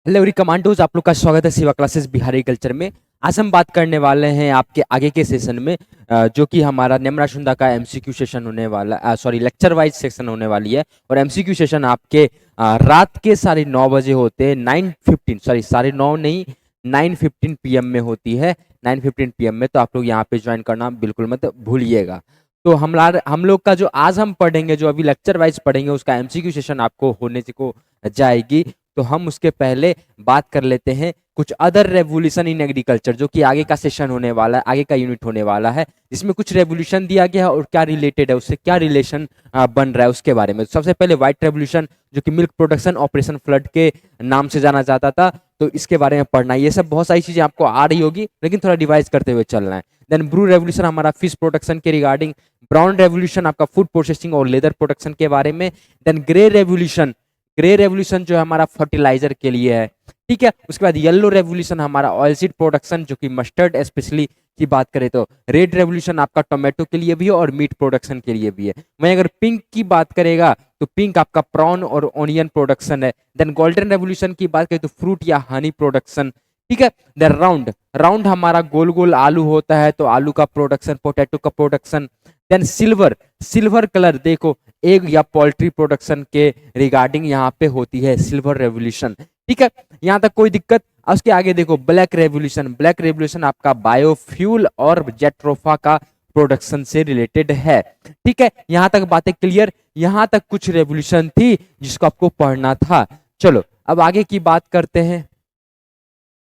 Hello every commandos, आप लोग का स्वागत है शिवा क्लासेस बिहारी कल्चर में। आज हम बात करने वाले हैं आपके आगे के सेशन में, जो कि हमारा नेमराशुंदा का एमसीक्यू सेशन होने वाला, सॉरी लेक्चर वाइज सेशन होने वाली है। और एमसीक्यू सेशन आपके रात के 9:30 बजे होते हैं, 9:15, सॉरी 9:30 नहीं 9:15 PM में होती है। 9:15 PM में तो आप लोग यहाँ पे ज्वाइन करना बिल्कुल मत भूलिएगा। तो हम लोग का जो आज हम पढ़ेंगे, जो अभी लेक्चर वाइज पढ़ेंगे, उसका एमसीक्यू सेशन आपको होने को जाएगी। तो हम उसके पहले बात कर लेते हैं कुछ अदर रेवोल्यूशन इन एग्रीकल्चर, जो कि आगे का सेशन होने वाला है, आगे का यूनिट होने वाला है, जिसमें कुछ रेवोल्यूशन दिया गया है और क्या रिलेटेड है, उससे क्या रिलेशन बन रहा है उसके बारे में। सबसे पहले व्हाइट रेवोल्यूशन, जो कि मिल्क प्रोडक्शन ऑपरेशन फ्लड के नाम से जाना जाता था, तो इसके बारे में पढ़ना है। ये सब बहुत सारी चीजें आपको आ रही होगी, लेकिन थोड़ा डिवाइस करते हुए चलना है। देन ब्रू रेवोल्यूशन हमारा फिश प्रोडक्शन के रिगार्डिंग। ब्राउन रेवोल्यूशन आपका फूड प्रोसेसिंग और लेदर प्रोडक्शन के बारे में। Then grey revolution, grey revolution जो है हमारा फर्टिलाइजर के लिए है, ठीक है। उसके बाद येलो रेवोल्यूशन हमारा ऑयल सीड प्रोडक्शन, जो कि मस्टर्ड स्पेशली की बात करें तो। रेड रेवोल्यूशन आपका टोमेटो के लिए भी है और मीट प्रोडक्शन के लिए भी है। वहीं अगर पिंक की बात करेगा तो पिंक आपका प्रॉन और ओनियन प्रोडक्शन है। देन गोल्डन रेवोल्यूशन की बात करें तो फ्रूट या हनी प्रोडक्शन, ठीक है। देन राउंड, राउंड हमारा गोल गोल आलू होता है, तो आलू का प्रोडक्शन, पोटैटो का production. Then silver, silver colour देखो एग या पोल्ट्री प्रोडक्शन के रिगार्डिंग यहाँ पे होती है सिल्वर रेवोल्यूशन, ठीक है। यहाँ तक कोई दिक्कत? उसके आगे देखो ब्लैक रेवोल्यूशन, ब्लैक रेवोल्यूशन आपका बायोफ्यूल और जेट्रोफा का प्रोडक्शन से रिलेटेड है, ठीक है। यहाँ तक बातें क्लियर? यहाँ तक कुछ रेवोल्यूशन थी जिसको आपको पढ़ना था। चलो अब आगे की बात करते हैं।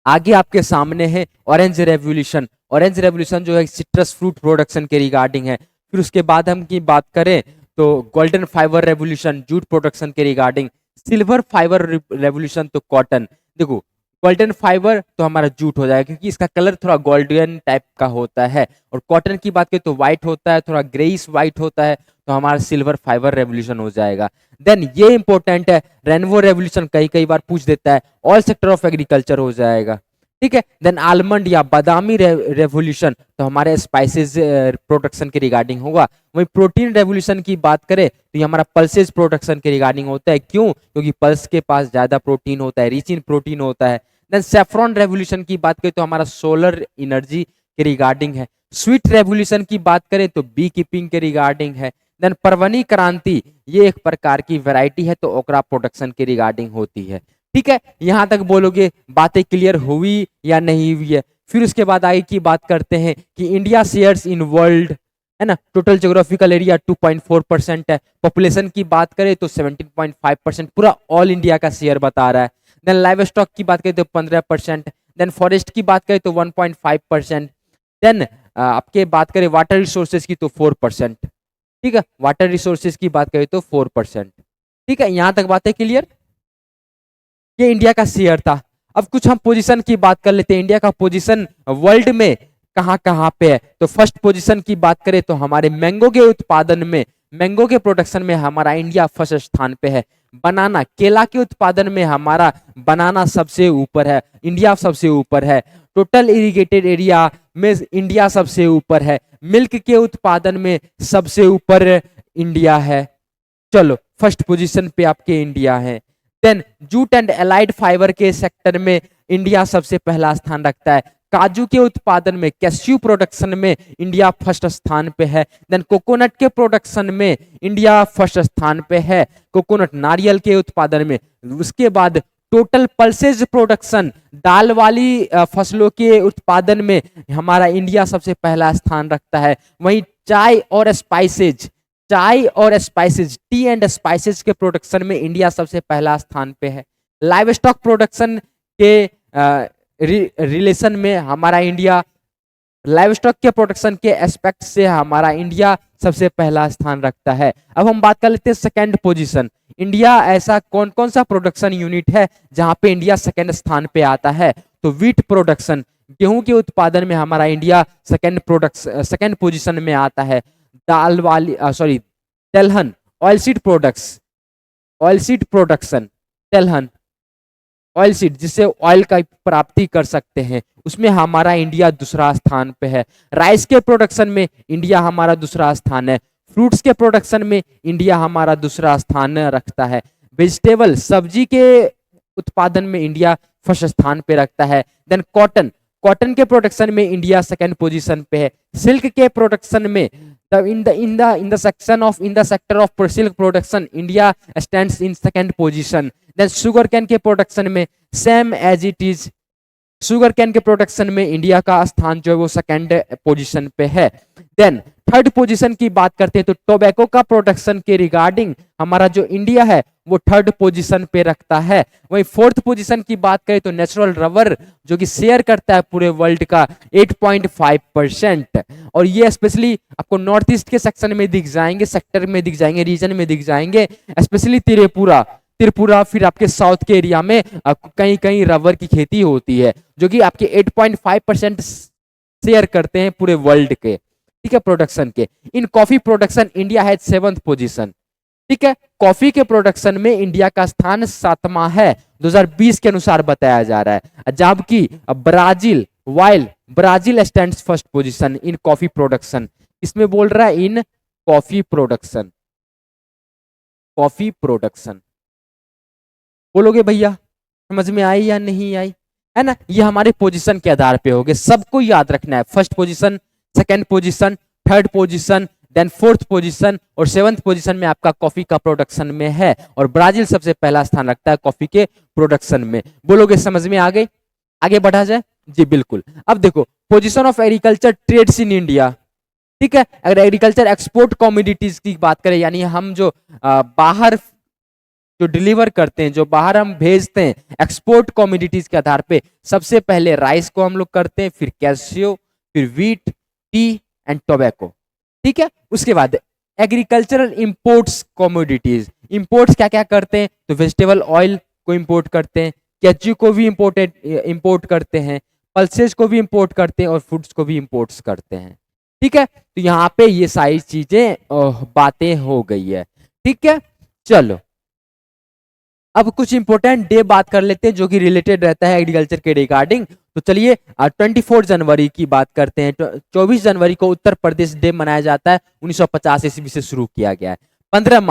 आगे आपके सामने है ऑरेंज रेवोल्यूशन। ऑरेंज रेवोल्यूशन जो है सिट्रस फ्रूट प्रोडक्शन के रिगार्डिंग है। फिर उसके बाद हम की बात करें तो golden fibre revolution jute production के रिगार्डिंग। सिल्वर फाइबर रेवोल्यूशन तो कॉटन। देखो गोल्डन फाइबर तो हमारा जूट हो जाएगा, क्योंकि इसका कलर थोड़ा गोल्डन टाइप का होता है। और कॉटन की बात करें तो व्हाइट होता है, थोड़ा ग्रेइश व्हाइट होता है, तो हमारा सिल्वर फाइबर रेवोल्यूशन हो जाएगा। देन ये इंपॉर्टेंट है, रेनबो रेवोल्यूशन कई कई बार पूछ देता है, ऑल सेक्टर ऑफ एग्रीकल्चर हो जाएगा, ठीक है। देन आलमंड या बादामी रेवोल्यूशन तो हमारे स्पाइसेस प्रोडक्शन के रिगार्डिंग होगा। वही प्रोटीन रेवोल्यूशन की बात करें तो ये हमारा पल्सेस प्रोडक्शन के रिगार्डिंग होता है। क्यों? क्योंकि पल्स के पास ज्यादा प्रोटीन होता है, रिच इन प्रोटीन होता है। देन सेफ्रॉन रेवोल्यूशन की बात करें तो हमारा सोलर एनर्जी के रिगार्डिंग है। स्वीट रेवोल्यूशन की बात करें तो बी कीपिंग के रिगार्डिंग है। देन पर्वनी क्रांति, ये एक प्रकार की वैरायटी है, तो ओकरा प्रोडक्शन के रिगार्डिंग होती है, ठीक है। यहां तक बोलोगे बातें क्लियर हुई या नहीं हुई है? फिर उसके बाद आगे की बात करते हैं कि इंडिया शेयर्स इन वर्ल्ड, है ना, टोटल ज्योग्राफिकल एरिया 2.4% है। पॉपुलेशन की बात करें तो 17.5%, पूरा ऑल इंडिया का शेयर बता रहा है। देन लाइव स्टॉक की बात करें तो 15%। देन फॉरेस्ट की बात करें तो 1.5%। देन आपके बात करें वाटर रिसोर्सेज की तो 4%, ठीक है। वाटर रिसोर्सेज की बात करें तो 4%, ठीक है। यहां तक बातें क्लियर? ये इंडिया का शेयर था। अब कुछ हम पोजीशन की बात कर लेते हैं। इंडिया का पोजीशन वर्ल्ड में कहां कहां पे है? तो फर्स्ट पोजीशन की बात करें तो हमारे मैंगो के उत्पादन में, मैंगो के प्रोडक्शन में हमारा इंडिया फर्स्ट स्थान पे है। बनाना, केला के उत्पादन में हमारा बनाना सबसे ऊपर है, इंडिया सबसे ऊपर है। टोटल इरिगेटेड एरिया में इंडिया सबसे ऊपर है। मिल्क के उत्पादन में सबसे ऊपर इंडिया है। चलो फर्स्ट पोजीशन पे आपके इंडिया है। Then jute and allied fibre के सेक्टर में इंडिया सबसे पहला स्थान रखता है। काजू के उत्पादन में, कैश्यू प्रोडक्शन में इंडिया फर्स्ट स्थान पे है। देन कोकोनट के प्रोडक्शन में इंडिया फर्स्ट स्थान पे है। कोकोनट, नारियल के उत्पादन में। उसके बाद टोटल पल्सेज प्रोडक्शन, दाल वाली फसलों के उत्पादन में हमारा इंडिया सबसे पहला स्थान रखता है। वहीं चाय और स्पाइसेज, चाय और स्पाइसेज, टी एंड स्पाइसेज के प्रोडक्शन में इंडिया सबसे पहला स्थान पे है। लाइव स्टॉक प्रोडक्शन के रिलेशन में हमारा इंडिया, लाइव स्टॉक के प्रोडक्शन के एस्पेक्ट से हमारा इंडिया सबसे पहला स्थान रखता है। अब हम बात कर लेते हैं सेकंड पोजीशन। इंडिया ऐसा कौन कौन सा प्रोडक्शन यूनिट है जहां पे इंडिया सेकंड स्थान पे आता है? तो व्हीट प्रोडक्शन, गेहूं के उत्पादन में हमारा इंडिया सेकंड पोजीशन में आता है। दाल वाली सॉरी तेलहन, oil seed products, oil seed production, तेलहन ऑयल सीड जिससे ऑयल का प्राप्ति कर सकते हैं, उसमें हमारा इंडिया दूसरा स्थान पे है। राइस के प्रोडक्शन में इंडिया हमारा दूसरा स्थान है। फ्रूट्स के प्रोडक्शन में इंडिया हमारा दूसरा स्थान रखता है। वेजिटेबल, सब्जी के उत्पादन में इंडिया फर्स्ट स्थान पे रखता है। देन कॉटन, कॉटन के प्रोडक्शन में इंडिया सेकंड पोजीशन पे है। सिल्क के प्रोडक्शन में in the section of in the sector of silk production India stands in second position. Then sugar cane के प्रोडक्शन में same as it is, sugar cane के production में India का स्थान जो है वो सेकंड पोजीशन पे है। देन थर्ड पोजीशन की बात करते हैं तो टोबैको का प्रोडक्शन के रिगार्डिंग हमारा जो इंडिया है वो थर्ड पोजीशन पे रखता है। वहीं फोर्थ पोजीशन की बात करें तो नेचुरल रबर जो कि शेयर करता है पूरे वर्ल्ड का 8.5%, और ये स्पेशली आपको नॉर्थ ईस्ट के सेक्शन में दिख जाएंगे, सेक्टर में दिख जाएंगे, रीजन में दिख जाएंगे, स्पेशली त्रिपुरा फिर आपके साउथ के एरिया में कहीं कहीं रबर की खेती होती है जो कि आपके 8.5% शेयर करते हैं पूरे वर्ल्ड के, ठीक है, प्रोडक्शन के। इन कॉफी प्रोडक्शन इंडिया है 7th पोजीशन, ठीक है। कॉफी के प्रोडक्शन में इंडिया का स्थान 7वां है 2020 के अनुसार बताया जा रहा है, जबकि Brazil stands first position in coffee production. इसमें बोल रहा है in coffee production, coffee production बोलोगे भैया, समझ में आई या नहीं आई, है ना। ये हमारे पोजीशन के आधार पे होगे, सबको याद रखना है। First position, second position, third position, then fourth position और 7th पोजीशन में आपका कॉफी का प्रोडक्शन में है, और ब्राजील सबसे पहला स्थान रखता है कॉफी के प्रोडक्शन में। बोलोगे समझ में आ गई, आगे बढ़ा जाए जी बिल्कुल। अब देखो position of agriculture trades in India, ठीक है। अगर एग्रीकल्चर एक्सपोर्ट कमोडिटीज की बात करें, यानी हम जो बाहर जो डिलीवर करते हैं, जो बाहर हम भेजते हैं एक्सपोर्ट कमोडिटीज के आधार पे, सबसे पहले राइस को हम लोग करते हैं, फिर कैशियो, फिर व्हीट, टी एंड टोबैको, ठीक है। उसके बाद एग्रीकल्चरल इंपोर्ट्स कमोडिटीज, इंपोर्ट्स क्या क्या करते हैं तो वेजिटेबल ऑयल को इंपोर्ट करते हैं, कैच्यू को भी इंपोर्ट करते हैं, पल्सेस को भी इंपोर्ट करते हैं और फूड्स को भी इंपोर्ट्स करते हैं, ठीक है। तो यहाँ पे ये सारी चीजें बातें हो गई है, ठीक है। चलो अब कुछ इंपॉर्टेंट डे बात कर लेते हैं जो कि रिलेटेड रहता है एग्रीकल्चर के रिगार्डिंग। तो चलिए 24 जनवरी की बात करते हैं। 24 जनवरी को उत्तर प्रदेश डे मनाया जाता है, 1950 ईस्वी से शुरू किया गया है। 15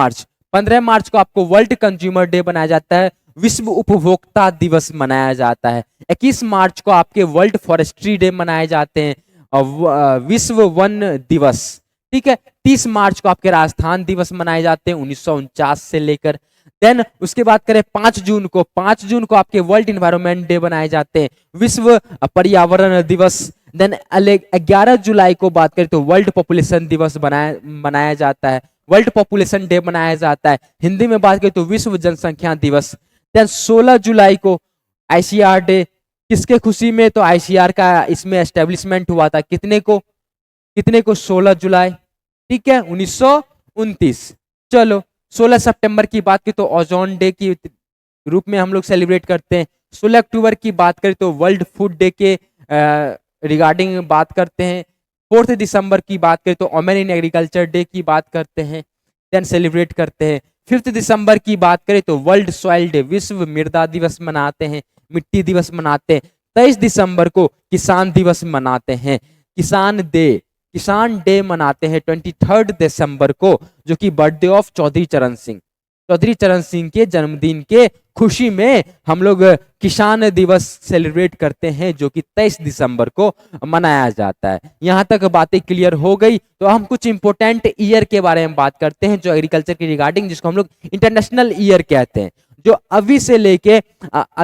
मार्च को आपको वर्ल्ड कंज्यूमर डे मनाया जाता है, विश्व उपभोक्ता दिवस मनाया जाता है। 21 मार्च को आपके वर्ल्ड फॉरेस्ट्री डे मनाए जाते हैं और विश्व वन दिवस, ठीक है। 30 मार्च को आपके राजस्थान दिवस मनाए जाते हैं 1949 से लेकर। देन उसके बाद करें 5 जून को आपके वर्ल्ड इन्वायरमेंट डे बनाए जाते हैं, विश्व पर्यावरण दिवस। देन 11 जुलाई को बात करें तो वर्ल्ड पॉपुलेशन दिवस मनाया जाता है, वर्ल्ड पॉपुलेशन डे मनाया जाता है। हिंदी में बात करें तो विश्व जनसंख्या दिवस। देन 16 जुलाई को आईसीआर डे, किसके खुशी में तो आईसीआर का इसमें एस्टेब्लिशमेंट हुआ था, कितने को 16 जुलाई, ठीक है, 1929। चलो 16 सितंबर की बात की तो ओजोन डे की रूप में हम लोग सेलिब्रेट करते हैं। 16 अक्टूबर की बात करें तो वर्ल्ड फूड डे के रिगार्डिंग बात करते हैं। 4 दिसंबर की बात करें तो वुमेन इन एग्रीकल्चर डे की बात करते हैं, देन सेलिब्रेट करते हैं। 5 दिसंबर की बात करें तो वर्ल्ड सॉइल डे, विश्व मृदा दिवस मनाते हैं, मिट्टी दिवस मनाते हैं। 23 दिसंबर को किसान दिवस मनाते हैं, किसान डे मनाते हैं। 23 दिसंबर को जो कि बर्थडे ऑफ चौधरी चरण सिंह के जन्मदिन के खुशी में हम लोग किसान दिवस सेलिब्रेट करते हैं जो कि 23 दिसंबर को मनाया जाता है। यहाँ तक बातें क्लियर हो गई तो हम कुछ इंपोर्टेंट ईयर के बारे में बात करते हैं जो एग्रीकल्चर के रिगार्डिंग, जिसको हम लोग इंटरनेशनल ईयर कहते हैं, जो अभी से लेके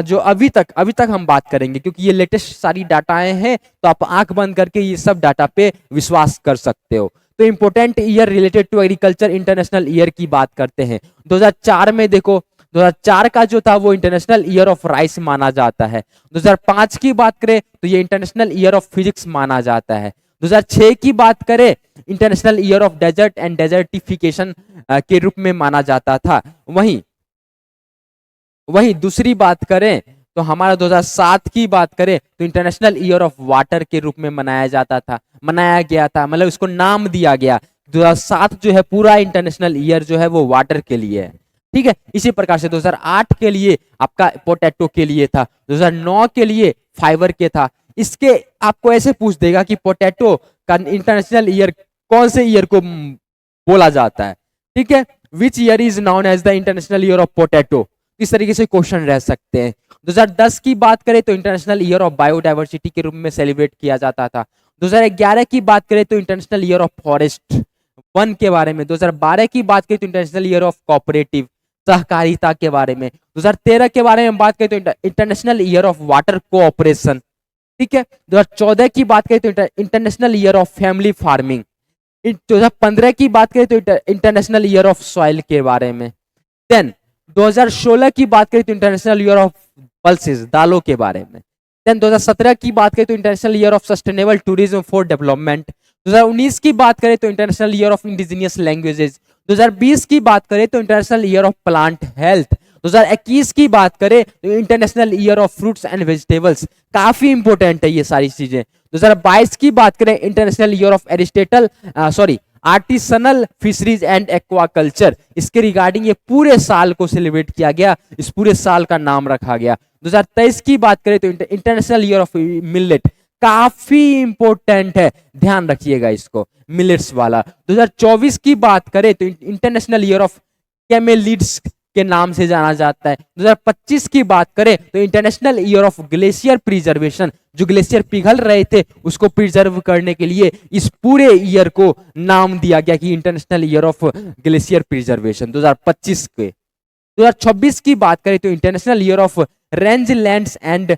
जो अभी तक हम बात करेंगे, क्योंकि ये लेटेस्ट सारी डाटाएं हैं तो आप आंख बंद करके ये सब डाटा पे विश्वास कर सकते हो। तो important year related to agriculture international year की बात करते हैं। 2004 में देखो, 2004 का जो था वो इंटरनेशनल ईयर ऑफ राइस माना जाता है। 2005 की बात करें तो ये इंटरनेशनल ईयर ऑफ फिजिक्स माना जाता है। 2006 की बात करें international year of desert and desertification के रूप में माना जाता था। वहीं दूसरी बात करें तो हमारा 2007 की बात करें तो इंटरनेशनल ईयर ऑफ वाटर के रूप में मनाया गया था, मतलब इसको नाम दिया गया। 2007 जो है पूरा इंटरनेशनल ईयर जो है वो वाटर के लिए है, ठीक है। इसी प्रकार से 2008 के लिए आपका पोटैटो के लिए था, 2009 के लिए फाइबर के था। इसके आपको ऐसे पूछ देगा कि पोटैटो का इंटरनेशनल ईयर कौन से ईयर को बोला जाता है, ठीक है। Which year is known as the international year of potato, इस तरीके से क्वेश्चन रह सकते हैं। 2010 की बात करें तो इंटरनेशनल ईयर ऑफ बायोडाइवर्सिटी के रूप में सेलिब्रेट किया जाता था। 2011 की बात करें तो international year of forest one के बारे में। 2012 की बात करें तो इंटरनेशनल ईयर ऑफ कोऑपरेटिव सहकारिता के बारे में। 2013 के बारे में बात करें तो international year of water cooperation, ठीक है। 2014 की बात करें तो international year of family farming. 2015 की बात करें तो इंटरनेशनल ईयर ऑफ सॉइल के बारे में। देन 2016 की बात करें तो इंटरनेशनल ईयर ऑफ पल्सेस दालों के बारे में। देन 2017 की बात करें तो international year of sustainable tourism for development. 2019 की बात करें तो international year of indigenous languages. 2020 की बात करें तो international year of plant health. 2021 की बात करें तो international year of fruits and vegetables. काफी इंपॉर्टेंट है ये सारी चीजें। 2022 की बात करें इंटरनेशनल ईयर ऑफ एरिस्टेटल आर्टिसनल फिशरीज एंड एक्वाकल्चर। इसके रिगार्डिंग ये पूरे साल को सेलिब्रेट किया गया, इस पूरे साल का नाम रखा गया। 2023 की बात करें तो इंटरनेशनल ईयर ऑफ मिलेट, काफी इंपॉर्टेंट है, ध्यान रखिएगा इसको, मिलेट्स वाला। 2024 की बात करें तो इंटरनेशनल ईयर ऑफ कैमेलिड्स के नाम से जाना जाता है। 2025 की बात करें तो international year of glacier preservation, जो ग्लेशियर पिघल रहे थे उसको प्रिजर्व करने के लिए इस पूरे ईयर को नाम दिया गया कि international year of glacier preservation 2025 के। 2026 की बात करें तो international year of rangelands and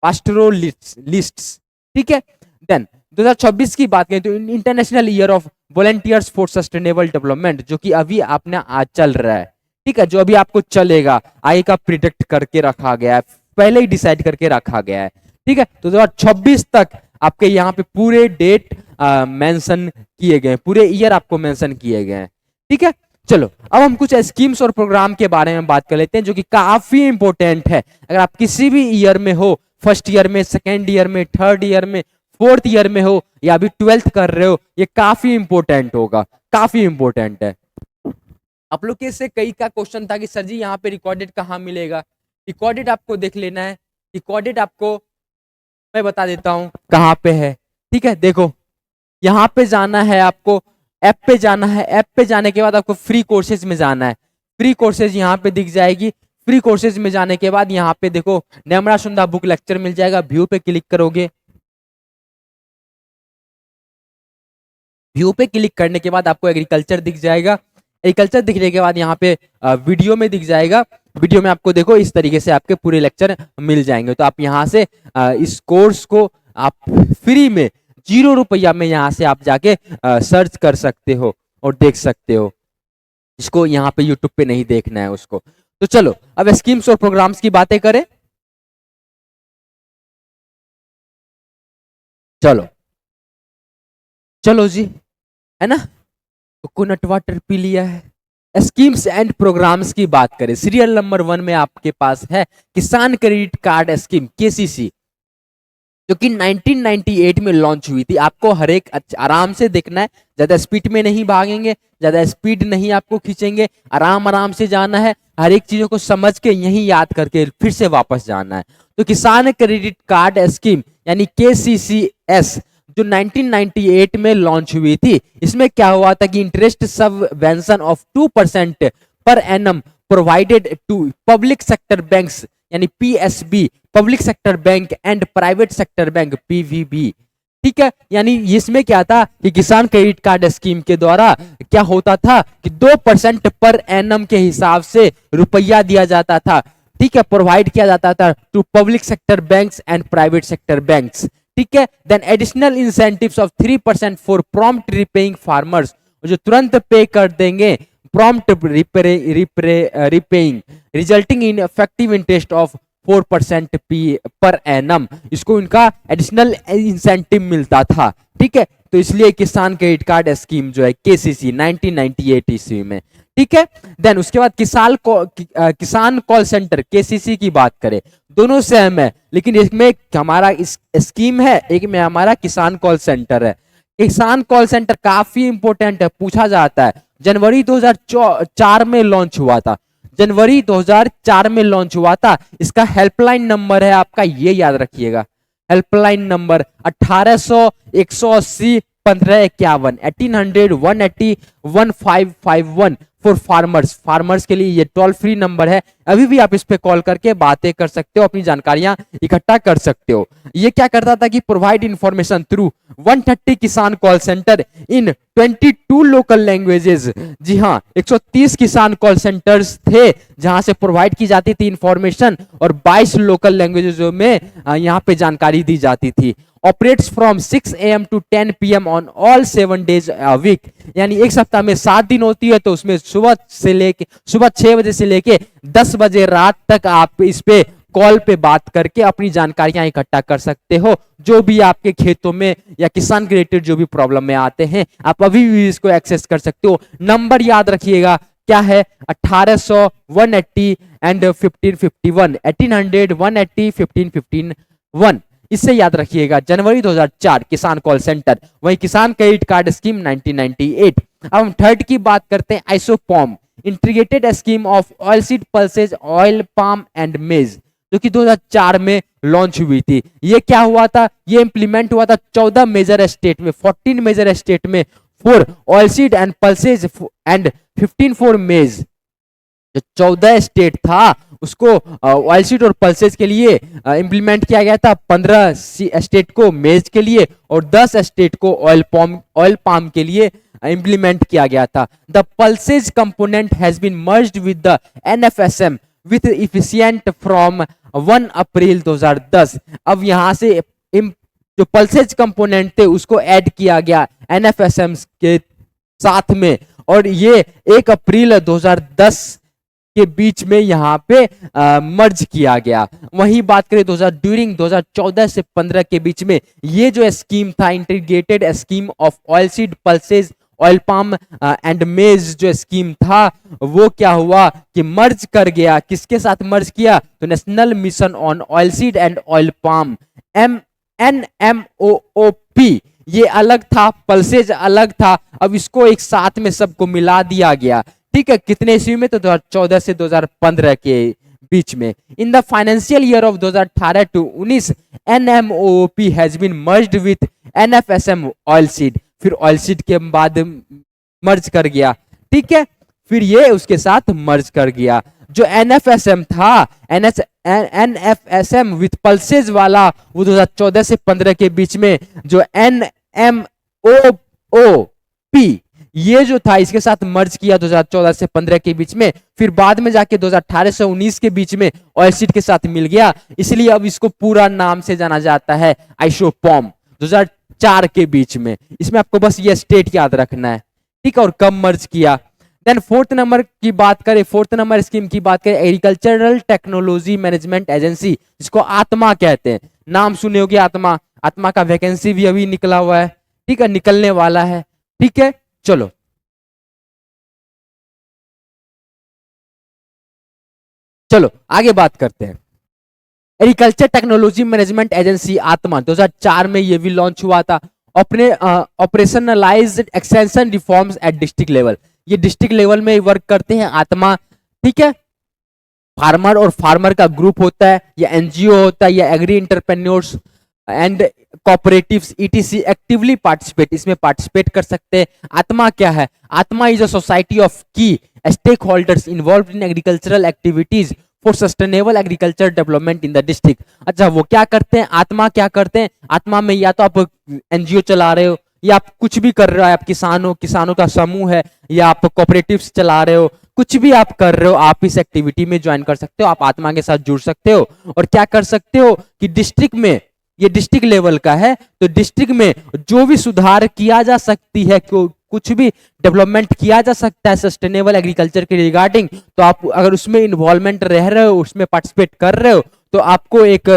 pastoralists, ठीक है। देन 2026 की बात करें तो international year of volunteers for sustainable development, जो कि अभी आपने आज चल रहा है, ठीक है, जो अभी आपको चलेगा, आगे का प्रिडिक्ट करके रखा गया है, पहले ही डिसाइड करके रखा गया है, ठीक है। तो 2026 तक आपके यहाँ पे पूरे डेट मेंशन किए गए, पूरे ईयर आपको मेंशन किए गए हैं, ठीक है। चलो अब हम कुछ स्कीम्स और प्रोग्राम के बारे में बात कर लेते हैं जो कि काफी इंपॉर्टेंट है। अगर आप किसी भी ईयर में हो, फर्स्ट ईयर में, सेकेंड ईयर में, थर्ड ईयर में, फोर्थ ईयर में हो या अभी 12th कर रहे हो, ये काफी इंपॉर्टेंट होगा, काफी इंपॉर्टेंट है। आप लोग के से कई का क्वेश्चन था कि सर जी यहाँ पे रिकॉर्डेड कहाँ मिलेगा। रिकॉर्डेड आपको देख लेना है, रिकॉर्डेड आपको मैं बता देता हूँ कहाँ पे है, ठीक है। देखो यहाँ पे जाना है आपको, ऐप पे जाना है, ऐप पे जाने के बाद आपको फ्री कोर्सेज में जाना है। फ्री कोर्सेज यहाँ पे दिख जाएगी। फ्री कोर्सेज में जाने के बाद यहाँ पे देखो नेमरा सुंदा बुक लेक्चर मिल जाएगा। व्यू पे क्लिक करोगे, व्यू पे क्लिक करने के बाद आपको एग्रीकल्चर दिख जाएगा। एग्रीकल्चर दिखने के बाद यहाँ पे वीडियो में दिख जाएगा। वीडियो में आपको देखो इस तरीके से आपके पूरे लेक्चर मिल जाएंगे। तो आप यहाँ से इस कोर्स को आप फ्री में 0 रुपया में यहाँ से आप जाके सर्च कर सकते हो और देख सकते हो। इसको यहाँ पे यूट्यूब पे नहीं देखना है उसको। तो चलो अब स्कीम्स और प्रोग्राम्स की बातें करें। चलो चलो जी, है ना, कोकोनट वाटर पी लिया है। स्कीम्स एंड प्रोग्राम्स की बात करें, सीरियल नंबर 1 में आपके पास है किसान क्रेडिट कार्ड स्कीम केसीसी, जो कि 1998 में लॉन्च हुई थी। आपको हर एक आराम से देखना है, ज्यादा स्पीड में नहीं भागेंगे, ज्यादा स्पीड नहीं आपको खींचेंगे, आराम आराम से जाना है, हर एक चीजों को समझ के यही याद करके फिर से वापस जाना है। तो किसान क्रेडिट कार्ड स्कीम यानी केसीसीएस जो 1998 में लॉन्च हुई थी, इसमें क्या हुआ था कि interest subvention of 2% per annum provided to public sector banks यानी PSB, public sector bank and private sector bank PVB, ठीक है। यानी इसमें क्या था कि किसान क्रेडिट कार्ड स्कीम के द्वारा क्या होता था कि 2% पर एनम के हिसाब से रुपया दिया जाता था, ठीक है, प्रोवाइड किया जाता था to public sector banks and private sector banks, ठीक है। Then additional incentives of 3% for prompt repaying farmers, जो तुरंत पे कर देंगे, prompt repaying resulting in effective interest of 4% per annum, इसको इनका एडिशनल इंसेंटिव मिलता था, ठीक है। तो इसलिए किसान क्रेडिट कार्ड स्कीम जो है केसीसी 1998 ईस्वी में, ठीक है। देन उसके बाद किसान कॉल सेंटर केसीसी की बात करें, दोनों सेम है, लेकिन इसमें हमारा इस स्कीम है, एक में हमारा किसान कॉल सेंटर है। किसान कॉल सेंटर काफी इंपॉर्टेंट है, पूछा जाता है। जनवरी 2004 में लॉन्च हुआ था, जनवरी 2004 में लॉन्च हुआ था। इसका हेल्पलाइन नंबर है आपका, ये याद रखिएगा, helpline number 1800 180 1551, 1800 180 1551 for farmers. Farmers के लिए ये टोल फ्री नंबर है, अभी भी आप इस पे कॉल करके बातें कर सकते हो, अपनी जानकारियां इकट्ठा कर सकते हो। ये क्या करता था कि प्रोवाइड इंफॉर्मेशन थ्रू 130 किसान कॉल सेंटर इन 22 लोकल लैंग्वेजेस। जी हाँ, 130 किसान कॉल सेंटर्स थे जहां से प्रोवाइड की जाती थी इंफॉर्मेशन, और 22 लोकल लैंग्वेजेस में यहाँ पे जानकारी दी जाती थी। Operates from 6 AM to 10 PM on all 7 days a week। यानी एक सप्ताह में 7 दिन होती है, तो उसमें सुबह 6 बजे से लेके 10 बजे रात तक आप इस पे कॉल पे बात करके अपनी जानकारियां इकट्ठा कर सकते हो। जो भी आपके खेतों में या किसान के रिलेटेड जो भी प्रॉब्लम में आते हैं, आप अभी भी इसको एक्सेस कर सकते हो। नंबर याद रखिएगा, क्या है? 1800 180 एंड 1551, 1800 180 1551। इससे याद रखिएगा। जनवरी 2004 किसान कॉल सेंटर। वही किसान क्रेडिट कार्ड स्कीम 1998। अब हम थर्ड की बात करते हैं, ISOPOM, integrated scheme of oil seed pulses oil palm and maize, जो कि 2004 में लॉन्च हुई थी। ये क्या हुआ था? ये इंप्लीमेंट हुआ था 14 मेजर स्टेट में, 14 मेजर स्टेट में for oil seed and pulses and 15 for मेज। जो 14 स्टेट था उसको ऑयल सीड और पल्सेस के लिए इंप्लीमेंट किया गया था। 15 स्टेट को मेज के लिए और 10 स्टेट को ऑयल पाम के लिए इंप्लीमेंट किया गया था। The pulses component has been merged with the NFSM with efficient from 1 April 2010। अब यहां से जो पल्सेज कंपोनेंट थे उसको ऐड किया गया एनएफएसएम के साथ में, और ये 1 अप्रैल 2010 के बीच में यहाँ पे मर्ज किया गया। वहीं बात करें ड्यूरिंग 2014 से 15 के बीच में ये जो स्कीम था, integrated scheme of oil seed pulses oil palm and maize, जो स्कीम था वो क्या हुआ कि मर्ज कर गया। किसके साथ मर्ज किया? तो national mission on oil seed and oil palm, NMOOP। ये अलग था, पल्सेज अलग था, अब इसको एक साथ में सबको मिला दिया गया। ठीक है, कितने ईस्वी में? तो 2014 से 2015 के बीच में। In the financial year of 2018 to 19 NMOOP has been merged with NFSM oil seed. फिर ऑयल सीड के बाद मर्ज कर गया। ठीक है, फिर ये उसके साथ मर्ज कर गया। जो NFSM था, NFSM विथ पल्सेज वाला, वो 2014 से 15 के बीच में। जो NMOOP ये जो था इसके साथ मर्ज किया 2014 से 15 के बीच में। फिर बाद में जाके 2018 से 19 के बीच में ऑयल सीड के साथ मिल गया, इसलिए अब इसको पूरा नाम से जाना जाता है आइसोपॉम। 2004 के बीच में। इसमें आपको बस ये स्टेट याद रखना है। ठीक है, और कब मर्ज किया। देन फोर्थ नंबर की बात करें, फोर्थ नंबर स्कीम की बात करें, एग्रीकल्चरल टेक्नोलॉजी मैनेजमेंट एजेंसी, जिसको आत्मा कहते हैं। नाम सुने होगे आत्मा। आत्मा का वैकेंसी भी अभी निकला हुआ है। ठीक है, निकलने वाला है। ठीक है, चलो चलो आगे बात करते हैं। एग्रीकल्चर टेक्नोलॉजी मैनेजमेंट एजेंसी आत्मा 2004 में ये भी लॉन्च हुआ था। अपने operationalised extension reforms at district level, ये डिस्ट्रिक्ट लेवल में वर्क करते हैं आत्मा। ठीक है, फार्मर और फार्मर का ग्रुप होता है, या एनजीओ होता है, या agri entrepreneurs and cooperatives ETC actively participate, इसमें पार्टिसिपेट कर सकते हैं। आत्मा क्या है? ATMA is a society of key stakeholders involve in agricultural activities for sustainable agriculture development in the district. अच्छा, वो क्या करते हैं? आत्मा क्या करते हैं? आत्मा में या तो आप एनजीओ चला रहे हो, या आप कुछ भी कर रहे हो, आप किसान हो, किसानों का समूह है, या आप कोऑपरेटिव्स चला रहे हो, कुछ भी आप कर रहे हो, आप इस एक्टिविटी में ज्वाइन कर सकते हो। आप आत्मा के साथ जुड़ सकते हो और क्या कर सकते हो कि डिस्ट्रिक्ट में, ये डिस्ट्रिक्ट लेवल का है, तो डिस्ट्रिक्ट में जो भी सुधार किया जा सकती है, कुछ भी डेवलपमेंट किया जा सकता है सस्टेनेबल एग्रीकल्चर के रिगार्डिंग, तो आप अगर उसमें इन्वॉल्वमेंट रह रहे हो, उसमें पार्टिसिपेट कर रहे हो, तो आपको एक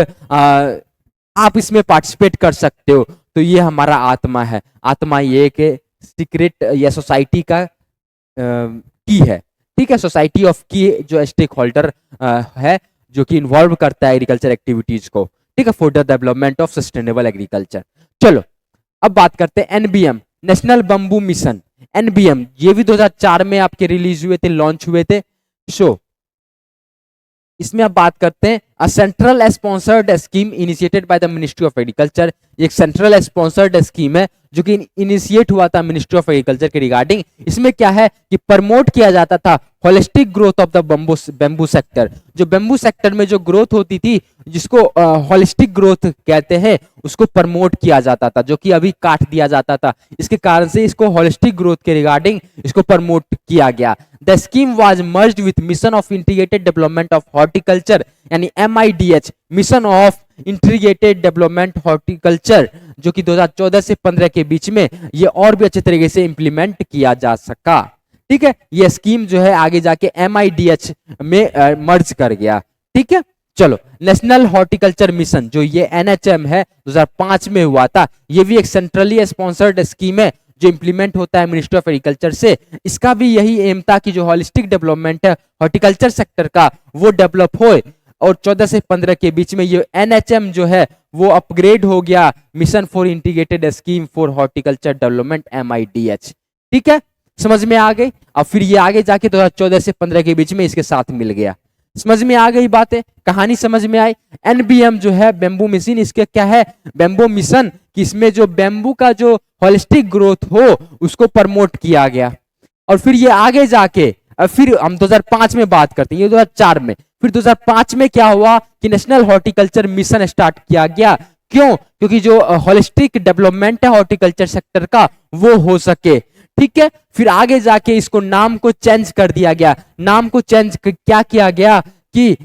आप इसमें पार्टिसिपेट कर सकते हो। तो ये हमारा आत्मा है। आत्मा ये एक सीक्रेट या सोसाइटी का की है। ठीक है, सोसाइटी ऑफ की जो स्टेक होल्डर है, जो कि इन्वॉल्व करता है एग्रीकल्चर एक्टिविटीज को। ठीक है, for the development of sustainable agriculture. चलो अब बात करते हैं NBM, national bamboo mission. NBM ये भी 2004 में आपके रिलीज हुए थे, लॉन्च हुए थे। सो इसमें आप बात करते हैं a central sponsored scheme initiated by the ministry of agriculture. एक सेंट्रल स्पॉन्सर्ड स्कीम है जो कि इनिशिएट हुआ था मिनिस्ट्री ऑफ एग्रीकल्चर के रिगार्डिंग। इसमें क्या है कि प्रमोट किया जाता था holistic growth of the bamboo sector. जो बेम्बू सेक्टर में जो ग्रोथ होती थी, जिसको होलिस्टिक ग्रोथ कहते हैं, उसको प्रमोट किया जाता था, जो कि अभी काट दिया जाता था। इसके कारण से इसको होलिस्टिक ग्रोथ के रिगार्डिंग इसको प्रमोट किया गया। The scheme was merged with mission of integrated development of horticulture, यानी MIDH, mission of integrated development horticulture, जो कि 2014 से 15 के बीच में ये और भी अच्छे तरीके से इंप्लीमेंट किया जा सका। ठीक है, ये स्कीम जो है आगे जाके MIDH में मर्ज कर गया। ठीक है, चलो नेशनल हॉर्टिकल्चर मिशन जो ये NHM है 2005 में हुआ था। ये भी एक सेंट्रली स्पॉन्सर्ड स्कीम है जो इंप्लीमेंट होता है मिनिस्ट्री ऑफ एग्रीकल्चर से। इसका भी यही एम था कि जो होलिस्टिक डेवलपमेंट है हॉर्टिकल्चर सेक्टर का वो डेवलप हो। और 14 से 15 के बीच में ये NHM जो है वो अपग्रेड हो गया mission for integrated scheme for horticulture development MIDH। ठीक है, समझ में आ गई। अब फिर ये आगे जाके 2014 से 15 के बीच में इसके साथ मिल गया। समझ में आ गई बातें, कहानी समझ में आई। NBM जो है बेम्बू मिशन, इसके क्या है बेम्बू मिशन कि इसमें जो बेम्बू का जो होलिस्टिक ग्रोथ हो उसको प्रमोट किया गया। और फिर ये आगे जाके फिर हम 2005 में बात करते हैं, ये 2004 में, फिर 2005 में क्या हुआ कि नेशनल हॉर्टिकल्चर मिशन स्टार्ट किया गया। क्यों? क्योंकि जो होलिस्टिक डेवलपमेंट है हॉर्टिकल्चर सेक्टर का वो हो सके। ठीक है, फिर आगे जाके इसको नाम को चेंज कर दिया गया। नाम को चेंज क्या किया गया कि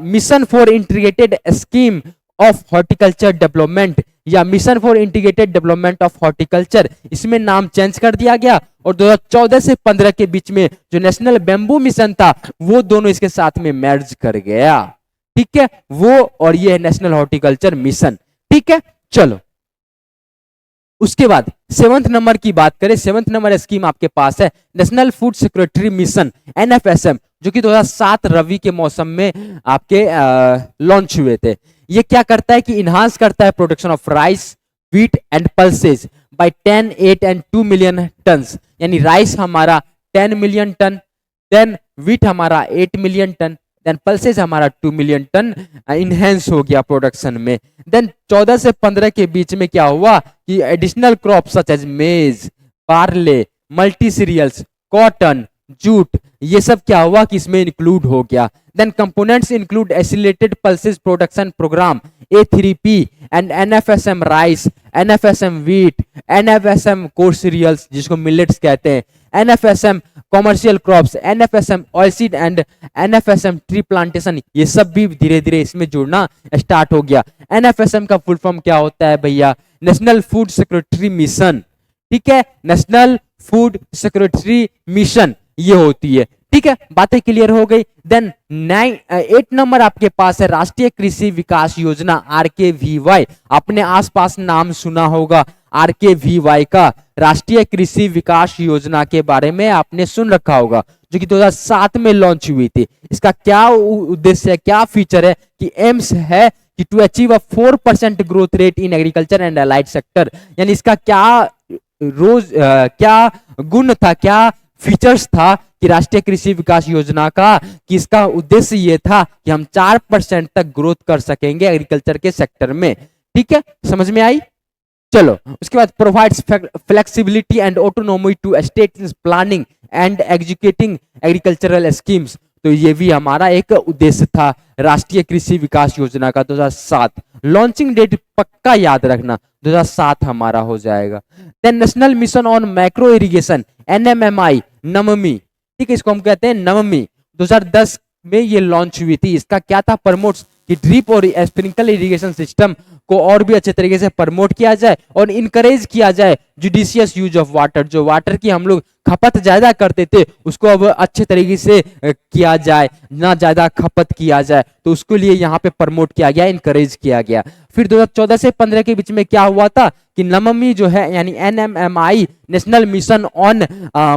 mission for integrated scheme of horticulture development या mission for integrated development of horticulture, इसमें नाम चेंज कर दिया गया। और 2014 से 15 के बीच में जो नेशनल बेम्बू मिशन था वो दोनों इसके साथ में मर्ज कर गया। ठीक है, वो और ये नेशनल हॉर्टिकल्चर मिशन। ठीक है, चलो उसके बाद 7th नंबर की बात करें। 7th नंबर स्कीम आपके पास है national food security mission NFSM, जो कि 2007 रवि के मौसम में आपके लॉन्च हुए थे। ये क्या करता है कि इनहांस करता है production of rice, wheat and pulses by 10, 8 and 2 million tons. यानी राइस हमारा 10 मिलियन टन, देन व्हीट हमारा 8 मिलियन टन, देन पल्सेज हमारा 2 मिलियन टन इनहेंस हो गया प्रोडक्शन में। देन 14 से 15 के बीच में क्या हुआ कि additional crop such as maize, barley, multi cereals, cotton, jute, ये सब क्या हुआ कि इसमें इंक्लूड हो गया। Then components include accelerated pulses production programme A3P and NFSM rice, NFSM wheat, NFSM core cereals जिसको मिलेट्स कहते हैं, NFSM commercial crops, NFSM oilseed and NFSM tree plantation, ये सब भी धीरे धीरे इसमें जुड़ना स्टार्ट हो गया। NFSM का फुल फॉर्म क्या होता है भैया? National food security mission. ठीक है, नेशनल फूड सिक्योरिटी मिशन ये होती है। ठीक है, बातें क्लियर हो गई। देन 8 नंबर आपके पास है राष्ट्रीय कृषि विकास योजना RKVY। अपने आसपास नाम सुना होगा RKVY का, राष्ट्रीय कृषि विकास योजना के बारे में आपने सुन रखा होगा, जो कि 2007 में लॉन्च हुई थी। इसका क्या उद्देश्य है, क्या फीचर है कि एम्स है कि to achieve a 4% growth rate in agriculture and allied sector. यानी इसका क्या क्या गुण था, क्या फीचर्स था कि राष्ट्रीय कृषि विकास योजना का, कि इसका उद्देश्य ये था कि हम 4% तक ग्रोथ कर सकेंगे एग्रीकल्चर के सेक्टर में। ठीक है, समझ में आई। चलो उसके बाद provides flexibility and autonomy to states planning and executing agricultural schemes. तो ये भी हमारा एक उद्देश्य था राष्ट्रीय कृषि विकास योजना का। 2007 लॉन्चिंग डेट पक्का याद रखना, 2007 हमारा हो जाएगा। Then national mission on micro irrigation NMMI, नममी। ठीक है, इसको हम कहते हैं नममी। 2010 में ये लॉन्च हुई थी। इसका क्या था? प्रमोट्स कि ड्रिप और स्प्रिंकल इरिगेशन सिस्टम को और भी अच्छे तरीके से प्रमोट किया जाए और इनकरेज किया जाए जुडिशियस यूज ऑफ वाटर। जो वाटर की हम लोग खपत ज्यादा करते थे उसको अब अच्छे तरीके से किया जाए, ना ज्यादा खपत किया जाए, तो उसके लिए यहाँ पे प्रमोट किया गया, इनकरेज किया गया। फिर 2014 से 15 के बीच में क्या हुआ था कि नममी जो है यानी NMMI national mission on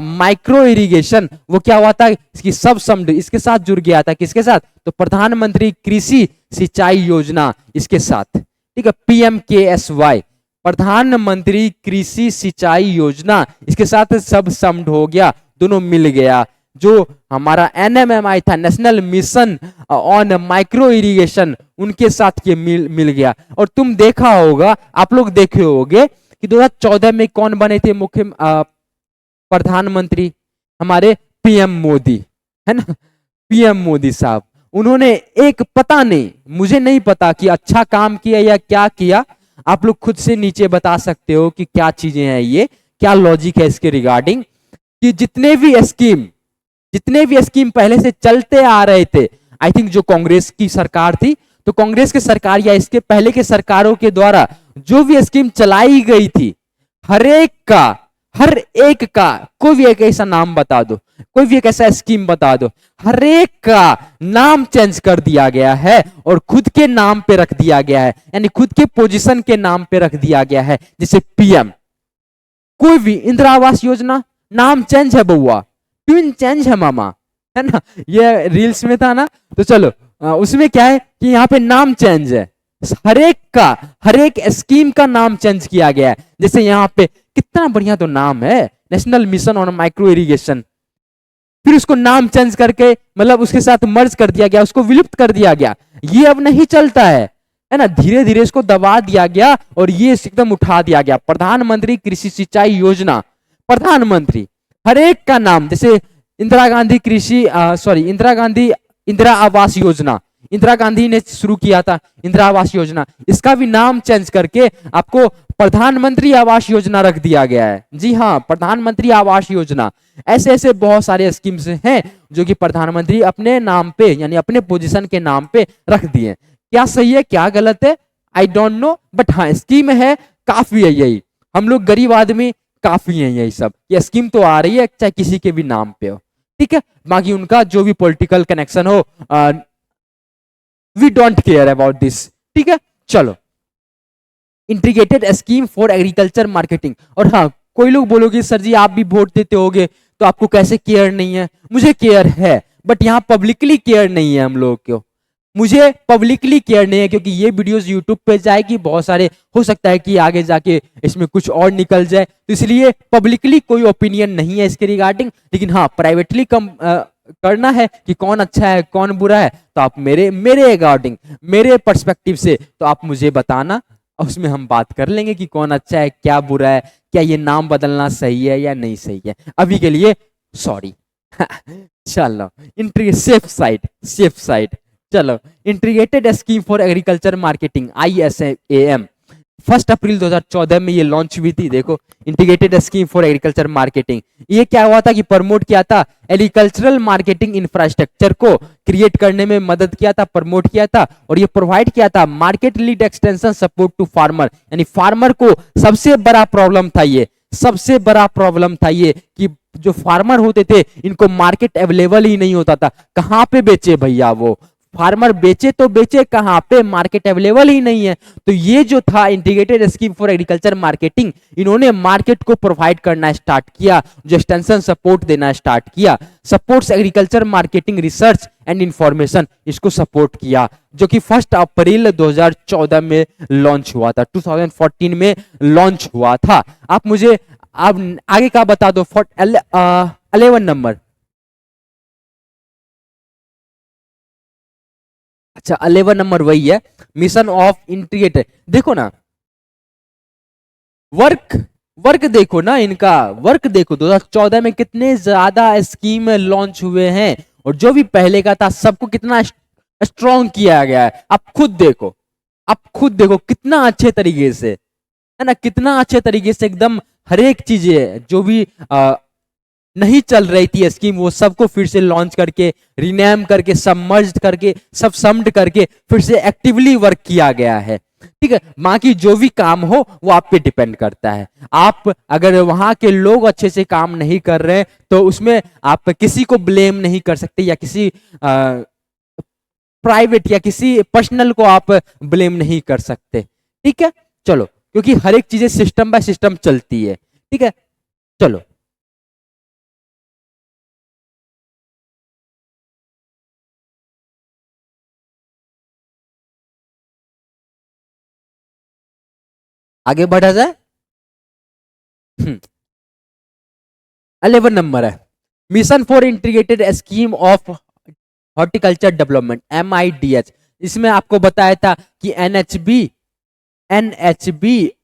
micro irrigation, वो क्या हुआ था इसकी सब समड इसके साथ जुड़ गया था। किसके साथ? तो प्रधानमंत्री कृषि सिंचाई योजना इसके साथ। ठीक है, PMKSY प्रधानमंत्री कृषि सिंचाई योजना, इसके साथ सब समड हो गया, दोनों मिल गया। जो हमारा NMMI था national mission on micro irrigation, उनके साथ ये मिल गया। और तुम देखा होगा, आप लोग देखे होंगे कि 2014 में कौन बने थे मुख्य प्रधानमंत्री? हमारे पीएम मोदी, है ना, पीएम मोदी साहब। उन्होंने एक, पता नहीं, मुझे नहीं पता कि अच्छा काम किया या क्या किया, आप लोग खुद से नीचे बता सकते हो कि क्या चीजें हैं, ये क्या लॉजिक है इसके रिगार्डिंग, कि जितने भी स्कीम पहले से चलते आ रहे थे, आई थिंक जो कांग्रेस की सरकार थी, तो कांग्रेस की सरकार या इसके पहले के सरकारों के द्वारा जो भी स्कीम चलाई गई थी, हर एक का कोई भी एक ऐसा नाम बता दो, कोई भी एक ऐसा स्कीम बता दो, हर एक का नाम चेंज कर दिया गया है और खुद के नाम पे रख दिया गया है, यानी खुद के पोजीशन के नाम पे रख दिया गया है। जैसे पीएम, कोई भी इंदिरा आवास योजना, नाम चेंज है बउआ, ट्विन चेंज है मामा, है ना, ये रील्स में था ना। तो चलो उसमें क्या है कि यहाँ पे नाम चेंज है, हर एक स्कीम का नाम चेंज किया गया है। जैसे यहाँ पे कितना बढ़िया तो नाम है, national mission on micro irrigation, फिर उसको नाम चेंज करके मतलब उसके साथ मर्ज कर दिया गया, उसको विलुप्त कर दिया गया। ये अब नहीं चलता है ना, धीरे धीरे इसको दबा दिया गया और ये एकदम उठा दिया गया। प्रधानमंत्री कृषि सिंचाई योजना, प्रधानमंत्री, हर एक का नाम, जैसे इंदिरा गांधी इंदिरा आवास योजना, इंदिरा गांधी ने शुरू किया था इंदिरा आवास योजना, इसका भी नाम चेंज करके आपको प्रधानमंत्री आवास योजना रख दिया गया है। जी हाँ, प्रधानमंत्री आवास योजना। ऐसे ऐसे बहुत सारे स्कीम्स हैं जो कि प्रधानमंत्री अपने नाम पे यानी अपने पोजीशन के नाम पे रख दिए। क्या सही है क्या गलत है आई डोंट नो, बट हाँ स्कीम है, काफी है यही, हम लोग गरीब आदमी काफी है यही सब। ये स्कीम तो आ रही है चाहे किसी के भी नाम पे हो, ठीक है, बाकी उनका जो भी पॉलिटिकल कनेक्शन हो, we don't care about this, ठीक है। चलो, integrated scheme for agriculture marketing. और हाँ, कोई लोग बोलोगे सर जी आप भी वोट देते होगे तो आपको कैसे केयर नहीं है? मुझे केयर है, बट यहाँ पब्लिकली केयर नहीं है हम लोगों को, मुझे पब्लिकली केयर नहीं है, क्योंकि ये वीडियोस यूट्यूब पे जाएगी, बहुत सारे हो सकता है कि आगे जाके इसमें कुछ और निकल जाए, तो इसलिए पब्लिकली कोई ओपिनियन नहीं है इसके रिगार्डिंग। लेकिन हाँ, प्राइवेटली करना है कि कौन अच्छा है कौन बुरा है, तो आप मेरे रिगार्डिंग, मेरे पर्सपेक्टिव से तो आप मुझे बताना, उसमें हम बात कर लेंगे कि कौन अच्छा है क्या बुरा है, क्या ये नाम बदलना सही है या नहीं सही है। अभी के लिए सॉरी। चलो, सेफ साइड। चलो, integrated scheme for agriculture marketing, ISAM, 1 अप्रैल 2014 में ये लॉन्च हुई थी। देखो, integrated scheme for agriculture marketing, ये क्या हुआ था कि प्रमोट किया था, एग्रीकल्चरल मार्केटिंग इंफ्रास्ट्रक्चर को क्रिएट करने में मदद किया था, प्रमोट किया था, और ये प्रोवाइड किया था market lead extension support to farmer, यानी फार्मर को सबसे बड़ा प्रॉब्लम था ये कि जो फार्मर होते थे इनको मार्केट अवेलेबल ही नहीं होता था, कहाँ पे बेचे भैया, वो फार्मर बेचे तो बेचे कहाँ पे, मार्केट अवेलेबल ही नहीं है। तो ये जो था integrated scheme for agriculture marketing, इन्होंने मार्केट को प्रोवाइड करना स्टार्ट किया, जो एक्सटेंशन सपोर्ट देना स्टार्ट किया, supports agriculture marketing research and information, इसको सपोर्ट किया, जो कि 1 अप्रैल 2014 में लॉन्च हुआ था, 2014 में लॉन्च हुआ था। आप मुझे आप आगे का बता दो, 11 नंबर। अच्छा, 11 नंबर वही है, मिशन ऑफ इंटीग्रेटेड। देखो ना, वर्क देखो ना, इनका वर्क देखो, 2014 में कितने ज्यादा स्कीम लॉन्च हुए हैं, और जो भी पहले का था सबको कितना स्ट्रॉन्ग किया गया है। आप खुद देखो कितना अच्छे तरीके से, है ना, कितना अच्छे तरीके से एकदम हर एक चीजें जो भी नहीं चल रही थी स्कीम, वो सबको फिर से लॉन्च करके, रिनेम करके, सबमर्ज्ड करके, सब समड करके फिर से एक्टिवली वर्क किया गया है, ठीक है। बाकी जो भी काम हो वो आप पे डिपेंड करता है, आप अगर वहां के लोग अच्छे से काम नहीं कर रहे हैं तो उसमें आप किसी को ब्लेम नहीं कर सकते, या किसी प्राइवेट या किसी पर्सनल को आप ब्लेम नहीं कर सकते, ठीक है। चलो, क्योंकि हर एक चीजें सिस्टम बाय सिस्टम चलती है, ठीक है। चलो, आगे बढ़ा जाए। 11 नंबर है, mission for integrated scheme of horticulture development, MIDH। इसमें आपको बताया था कि NHB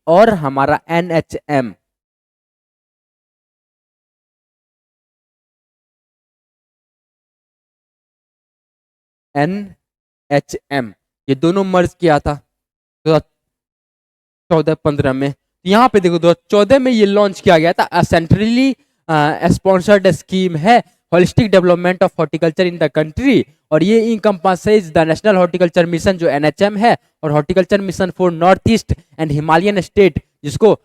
और हमारा NHM, NHM ये दोनों मर्ज किया था 2014-15 में। यहाँ पे देखो 2014 में ये लॉन्च किया गया था। सेंट्रली स्पॉन्सर्ड स्कीम है holistic development of horticulture in the country, और ये इनकम्पासेज द नेशनल हॉर्टिकल्चर मिशन जो NHM है, और horticulture mission for north east and Himalayan state जिसको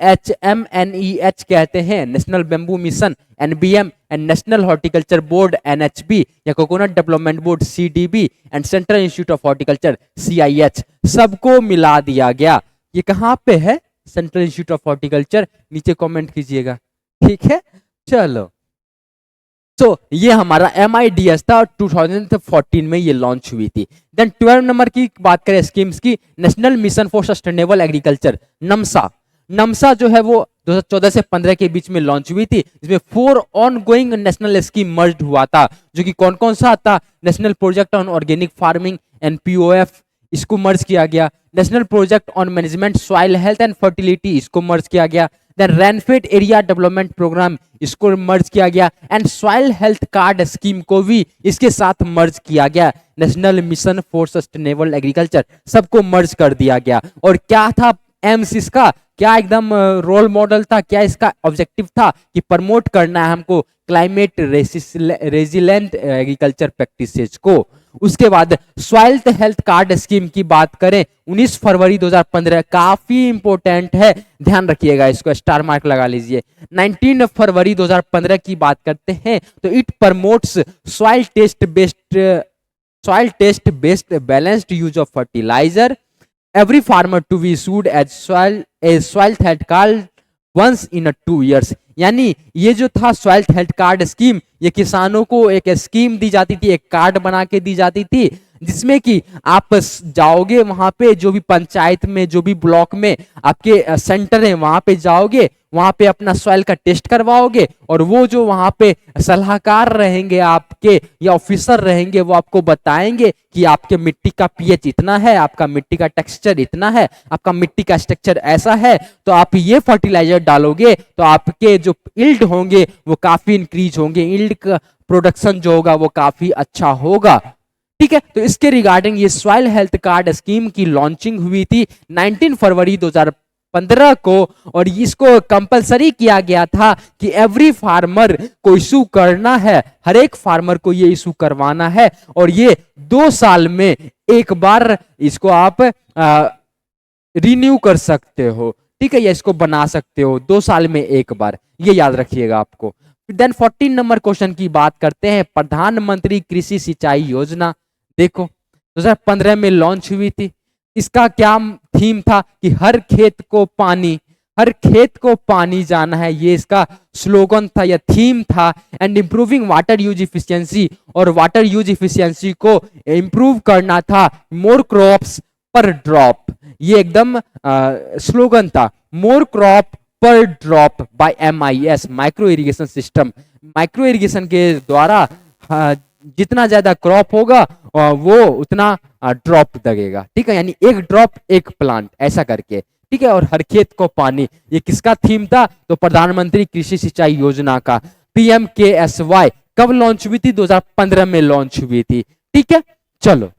HMNEH कहते हैं, national bamboo mission NBM, and national horticulture board NHB या coconut development board CDB, and central institute of horticulture CIH, सबको मिला दिया गया। ये कहाँ पे है? सेंट्रल इंस्टीट्यूट ऑफ हॉर्टिकल्चर, नीचे कमेंट कीजिएगा, ठीक है। चलो, तो ये हमारा MIDS था और 2014 में ये लॉन्च हुई थी। देन 12 नंबर की बात करें स्कीम्स की, national mission for sustainable agriculture NMSA. NMSA जो है वो 2014 से 15 के बीच में लॉन्च हुई थी, जिसमें 4 ongoing national scheme merge हुआ था, जो कि कौन कौन सा था? National project on organic farming NPOF, इसको मर्ज किया गया। National project on management soil health and fertility, इसको मर्ज किया गया। Then rainfed area development programme, इसको मर्ज किया गया, and soil health card scheme को भी इसके साथ मर्ज किया गया। National mission for sustainable agriculture, सबको मर्ज कर दिया गया। और क्या था एम्स इसका? क्या एकदम रोल मॉडल था? क्या इसका ऑब्जेक्टिव था? कि प्रमोट करना है हमको क्लाइमेट रेजिलेंट एग्रीकल्चर प्रैक्टिसेस को। उसके बाद सॉइल हेल्थ कार्ड स्कीम की बात करें 19 फरवरी 2015, काफी इंपॉर्टेंट है, ध्यान रखिएगा, इसको स्टार मार्क लगा लीजिए। 19 फरवरी 2015 की बात करते हैं तो it promotes soil test based balanced use of fertiliser, every farmer to be issued as soil health card once in a 2 years। यानी ये जो था सॉइल हेल्थ कार्ड स्कीम, ये किसानों को एक स्कीम दी जाती थी, एक कार्ड बना के दी जाती थी, जिसमें कि आप जाओगे वहां पे, जो भी पंचायत में, जो भी ब्लॉक में आपके सेंटर है, वहां पे जाओगे, वहां पे अपना सॉइल का टेस्ट करवाओगे, और वो जो वहां पे सलाहकार रहेंगे आपके या ऑफिसर रहेंगे, वो आपको बताएंगे कि आपके मिट्टी का pH इतना है, आपका मिट्टी का टेक्सचर इतना है, आपका मिट्टी का स्ट्रक्चर ऐसा है, तो आप ये फर्टिलाइजर डालोगे तो आपके जो यील्ड होंगे वो काफी इंक्रीज होंगे, यील्ड का प्रोडक्शन जो होगा वो काफी अच्छा होगा, ठीक है। तो इसके रिगार्डिंग ये सॉइल हेल्थ कार्ड स्कीम की लॉन्चिंग हुई थी 19 फरवरी 2015 को, और इसको कंपलसरी किया गया था कि एवरी फार्मर को इशू करना है, हर एक फार्मर को ये इशू करवाना है, और ये 2 साल में एक बार इसको आप रिन्यू कर सकते हो, ठीक है, या इसको बना सकते हो 2 साल में एक बार, ये याद रखिएगा आपको। देन 14 नंबर क्वेश्चन की बात करते हैं, प्रधानमंत्री कृषि सिंचाई योजना। देखो 2015 में लॉन्च हुई थी, इसका क्या थीम था? कि हर खेत को पानी जाना है, ये इसका स्लोगन था या थीम था। And improving water use efficiency, और वाटर यूज इफिशियंसी को इंप्रूव करना था। मोर क्रॉप्स पर ड्रॉप, ये एकदम स्लोगन था, मोर क्रॉप पर drop by MIS, micro irrigation system. Micro irrigation के द्वारा जितना ज्यादा क्रॉप होगा वो उतना ड्रॉप लगेगा, ठीक है, यानी एक ड्रॉप एक प्लांट, ऐसा करके, ठीक है। और हर खेत को पानी, ये किसका थीम था? तो प्रधानमंत्री कृषि सिंचाई योजना का। PMKSY कब लॉन्च हुई थी? 2015 में लॉन्च हुई थी, ठीक है। चलो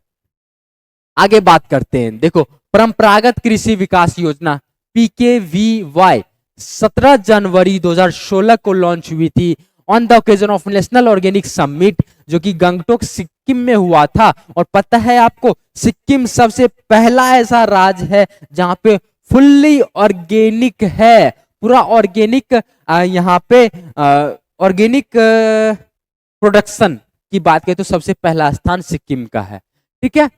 आगे बात करते हैं। देखो परंपरागत कृषि विकास योजना PKVY 17 जनवरी 2016 को लॉन्च हुई थी on the occasion of national organic summit, जो कि गंगटोक सिक्किम में हुआ था। और पता है आपको, सिक्किम सबसे पहला ऐसा राज्य है जहां पे फुल्ली ऑर्गेनिक है, पूरा ऑर्गेनिक, यहाँ पे ऑर्गेनिक प्रोडक्शन की बात करें तो सबसे पहला स्थान सिक्किम का है, ठीक है।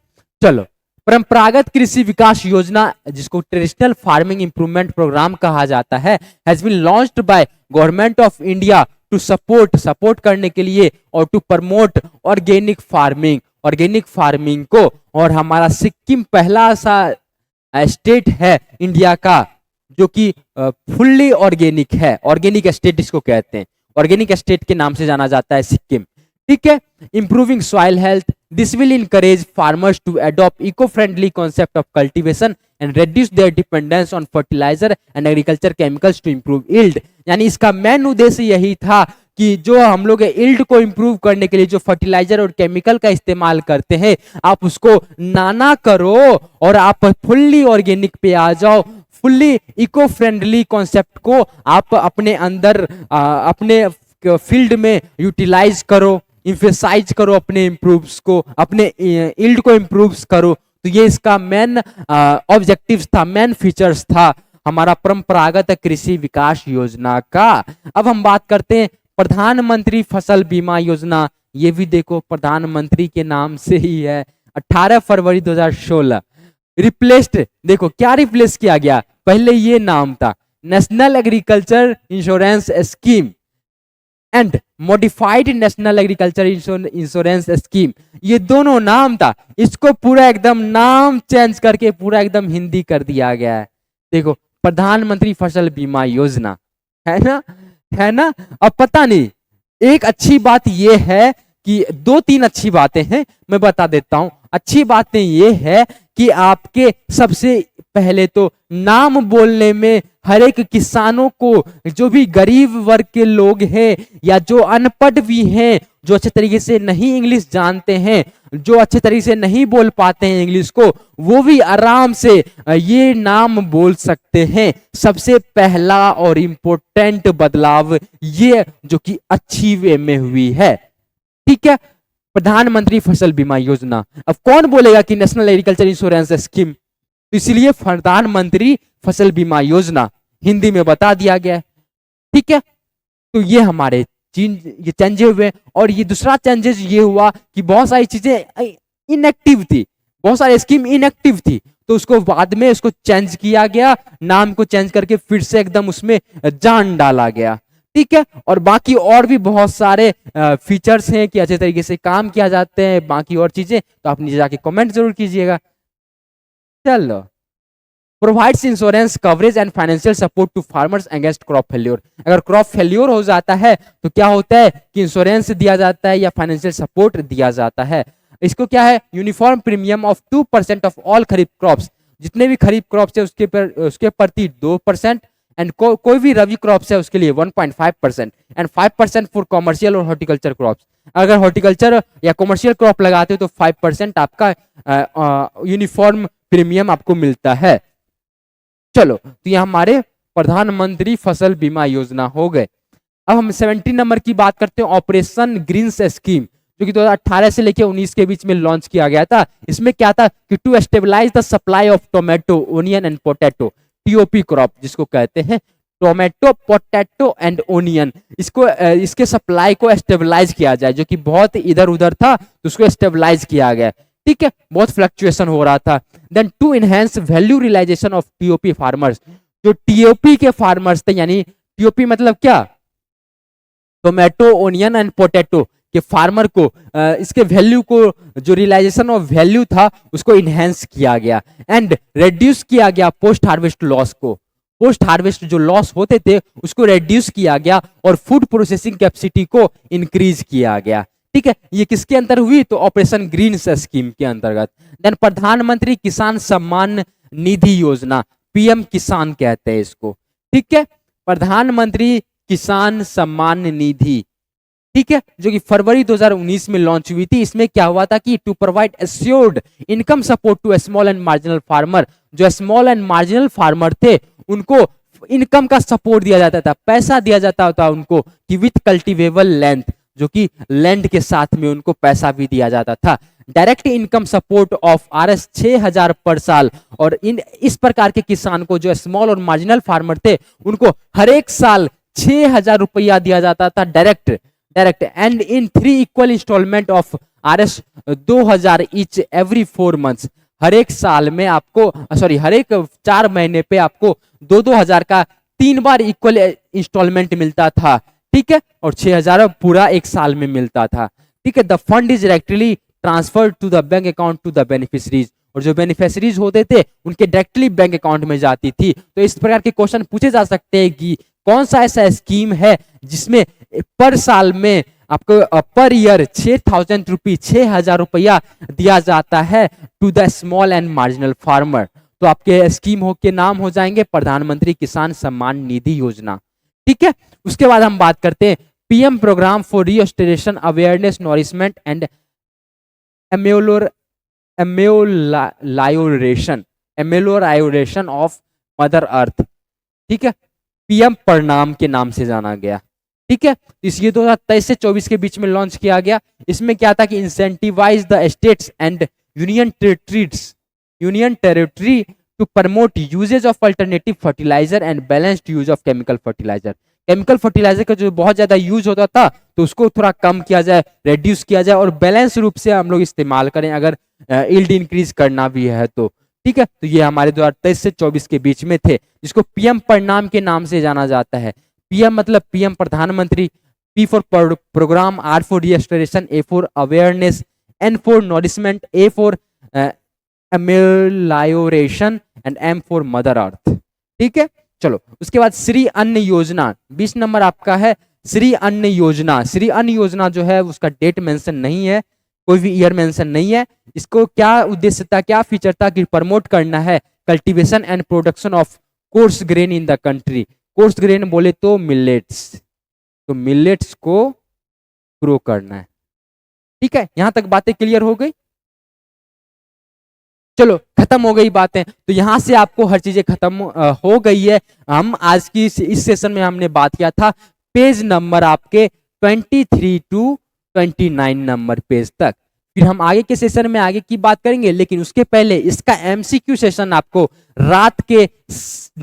चलो परंपरागत कृषि विकास योजना, जिसको ट्रेडिशनल फार्मिंग इंप्रूवमेंट प्रोग्राम कहा जाता है, has been launched by government of India to support करने के लिए और टू प्रमोट ऑर्गेनिक फार्मिंग को। और हमारा सिक्किम पहला सा स्टेट है इंडिया का जो कि फुल्ली ऑर्गेनिक है, ऑर्गेनिक स्टेट इसको कहते हैं, ऑर्गेनिक स्टेट के नाम से जाना जाता है सिक्किम, ठीक है। Improving soil health, this will encourage farmers to adopt eco friendly concept of cultivation and reduce their dependence on fertilizer and agriculture chemicals to improve yield। यानी इसका मेन उद्देश्य यही था कि जो हम लोग यील्ड को इंप्रूव करने के लिए जो फर्टिलाइजर और केमिकल का इस्तेमाल करते हैं, आप उसको नाना करो और आप फुल्ली ऑर्गेनिक पे आ जाओ, फुल्ली इको फ्रेंडली कॉन्सेप्ट को आप अपने अंदर अपने फील्ड में यूटिलाइज करो, इम्फेसाइज करो, अपने इम्प्रूव्स को, अपने यील्ड को इम्प्रूव करो। तो ये इसका मेन ऑब्जेक्टिव्स था, मेन फीचर्स था हमारा परंपरागत कृषि विकास योजना का। अब हम बात करते हैं प्रधानमंत्री फसल बीमा योजना। ये भी देखो प्रधानमंत्री के नाम से ही है। 18 फरवरी 2016 रिप्लेस्ड, देखो क्या रिप्लेस किया गया, पहले ये नाम था national agriculture insurance scheme and modified national agriculture insurance scheme, ये दोनों नाम था, इसको पूरा एकदम नाम चेंज करके पूरा एकदम हिंदी कर दिया गया है। देखो प्रधानमंत्री फसल बीमा योजना, है ना, है ना। अब पता नहीं, एक अच्छी बात ये है कि 2-3 अच्छी बातें हैं, मैं बता देता हूं। अच्छी बातें ये है कि आपके सबसे पहले तो नाम बोलने में हर एक किसानों को, जो भी गरीब वर्ग के लोग हैं या जो अनपढ़ भी हैं, जो अच्छे तरीके से नहीं इंग्लिश जानते हैं, जो अच्छे तरीके से नहीं बोल पाते हैं इंग्लिश को, वो भी आराम से ये नाम बोल सकते हैं। सबसे पहला और इम्पोर्टेंट बदलाव ये जो कि अच्छी वे में हुई है, ठीक है। प्रधानमंत्री फसल बीमा योजना, अब कौन बोलेगा कि नेशनल एग्रीकल्चर इंश्योरेंस स्कीम, तो इसलिए प्रधानमंत्री फसल बीमा योजना हिंदी में बता दिया गया है, ठीक है। तो ये हमारे ये चेंजेस हुए। और ये दूसरा चेंजेस ये हुआ कि बहुत सारी चीजें इनएक्टिव थी, बहुत सारी स्कीम इनएक्टिव थी, तो उसको बाद में उसको चेंज किया गया, नाम को चेंज करके फिर से एकदम उसमें जान डाला गया, ठीक है। और बाकी और भी बहुत सारे फीचर्स हैं कि अच्छे तरीके से काम किया जाते हैं, बाकी और चीजें तो आप नीचे जाके कमेंट जरूर कीजिएगा। चलो, provides insurance coverage and financial support to farmers against crop failure. अगर क्रॉप फेल्योर हो जाता है तो क्या होता है कि इंश्योरेंस दिया जाता है या फाइनेंशियल सपोर्ट दिया जाता है। इसको क्या है, uniform premium of 2% of all kharif crops, जितने भी खरीफ क्रॉप्स है उसके प्रति 2%, एंड कोई भी रवि क्रॉप्स है उसके लिए 1.5%, एंड 5% फॉर कॉमर्शियल और हॉर्टिकल्चर क्रॉप्स। अगर हॉर्टिकल्चर या कॉमर्शियल क्रॉप लगाते हो तो 5% आपका यूनिफॉर्म प्रीमियम आपको मिलता है। चलो, तो ये हमारे प्रधानमंत्री फसल बीमा योजना हो गए। अब हम 17 नंबर की बात करते हैं, ऑपरेशन ग्रीन्स स्कीम, जो कि 2018 से लेकर 19 के बीच में लॉन्च किया गया था। इसमें क्या था कि to stabilise the supply of tomato, onion and potato, TOP crop जिसको कहते हैं, टोमेटो, पोटैटो एंड ओनियन, इसको इसके सप्लाई को स्टेबलाइज किया जाए, जो कि बहुत इधर उधर था तो उसको स्टेबलाइज किया गया, ठीक है, बहुत फ्लक्चुएशन हो रहा था। Then to enhance value realisation of TOP farmers, जो टीओपी के फार्मर्स थे, यानी टीओपी मतलब क्या, टोमेटो, ओनियन एंड पोटैटो के फार्मर को इसके वैल्यू को, जो रियलाइजेशन ऑफ वैल्यू था उसको इनहेंस किया गया, एंड रिड्यूस किया गया पोस्ट हार्वेस्ट लॉस को। पोस्ट हार्वेस्ट जो लॉस होते थे उसको रिड्यूस किया गया और फूड प्रोसेसिंग कैपेसिटी को इंक्रीज किया गया, ठीक है। ये किसके अंदर हुई, तो ऑपरेशन ग्रीन्स स्कीम के अंतर्गत। देन प्रधानमंत्री किसान सम्मान निधि योजना, पीएम किसान कहते हैं इसको, ठीक है, प्रधानमंत्री किसान सम्मान निधि, ठीक है, जो कि फरवरी 2019 में लॉन्च हुई थी। इसमें क्या हुआ था कि to provide assured income support to small and marginal farmer, जो स्मॉल एंड मार्जिनल फार्मर थे उनको इनकम का सपोर्ट दिया जाता था, पैसा दिया जाता था उनको कि विथ कल्टीवेबल लैंड, जो कि लैंड के साथ में उनको पैसा भी दिया जाता था। Direct income support of Rs 6000 पर साल, और इस प्रकार के किसान को, जो स्मॉल और मार्जिनल फार्मर थे, उनको हर एक साल 6000 रुपया दिया जाता था direct, and in 3 equal instalment of Rs 2000 each every 4 months. हर एक साल में आपको, हर एक 4 महीने पे आपको 2-2 हजार का 3 बार इक्वल इंस्टॉलमेंट मिलता था, ठीक है, और 6000 पूरा एक साल में मिलता था, ठीक है। The fund is directly transferred to the bank account to the beneficiaries, और जो बेनिफिशरीज होते थे उनके डायरेक्टली बैंक अकाउंट में जाती थी। तो इस प्रकार के क्वेश्चन पूछे जा सकते हैं कि कौन सा ऐसा स्कीम है जिसमें पर साल में आपको पर ईयर 6,000 रुपी 6,000 रुपया दिया जाता है to the small and marginal farmer. तो आपके स्कीम के नाम हो जाएंगे प्रधानमंत्री किसान सम्मान निधि योजना। ठीक है, उसके बाद हम बात करते हैं PM programme for restoration awareness nourishment and amelioration of mother earth. ठीक है, पीएम प्रणाम के नाम से जाना गया। ठीक है, इस ये 2023 से 24 के बीच में लॉन्च किया गया। इसमें क्या था कि incentivise the states and union territory to promote usages of alternative fertiliser and balanced use of chemical fertiliser. Chemical fertiliser का जो बहुत ज्यादा यूज होता था तो उसको थोड़ा कम किया जाए, रेड्यूस किया जाए और बैलेंस रूप से हम लोग इस्तेमाल करें अगर यील्ड इंक्रीज करना भी है तो। ठीक है, तो ये हमारे 2023 से 24 के बीच में थे, जिसको पीएम प्रणाम के नाम से जाना जाता है। पीएम मतलब पीएम प्रधानमंत्री, P for programme, R for restoration, A for awareness, N for nourishment, A for amelioration and M for mother earth. ठीक है, चलो उसके बाद श्री अन्न योजना 20 नंबर आपका है। श्री अन्न योजना, श्री अन्न योजना जो है उसका डेट मेंशन नहीं है, कोई भी ईयर मेंशन नहीं है। इसको क्या उद्देश्य था, क्या फीचर था कि प्रमोट करना है cultivation and production of coarse grain in the country. Coarse grain बोले तो मिलेट्स, तो मिलेट्स को ग्रो करना है। ठीक है, यहां तक बातें क्लियर हो गई। चलो खत्म हो गई बातें, तो यहां से आपको हर चीजें खत्म हो गई है। हम आज की इस सेशन में हमने बात किया था पेज नंबर आपके 23 टू 29 नंबर पेज तक। फिर हम आगे के सेशन में आगे की बात करेंगे, लेकिन उसके पहले इसका एमसीक्यू सेशन आपको रात के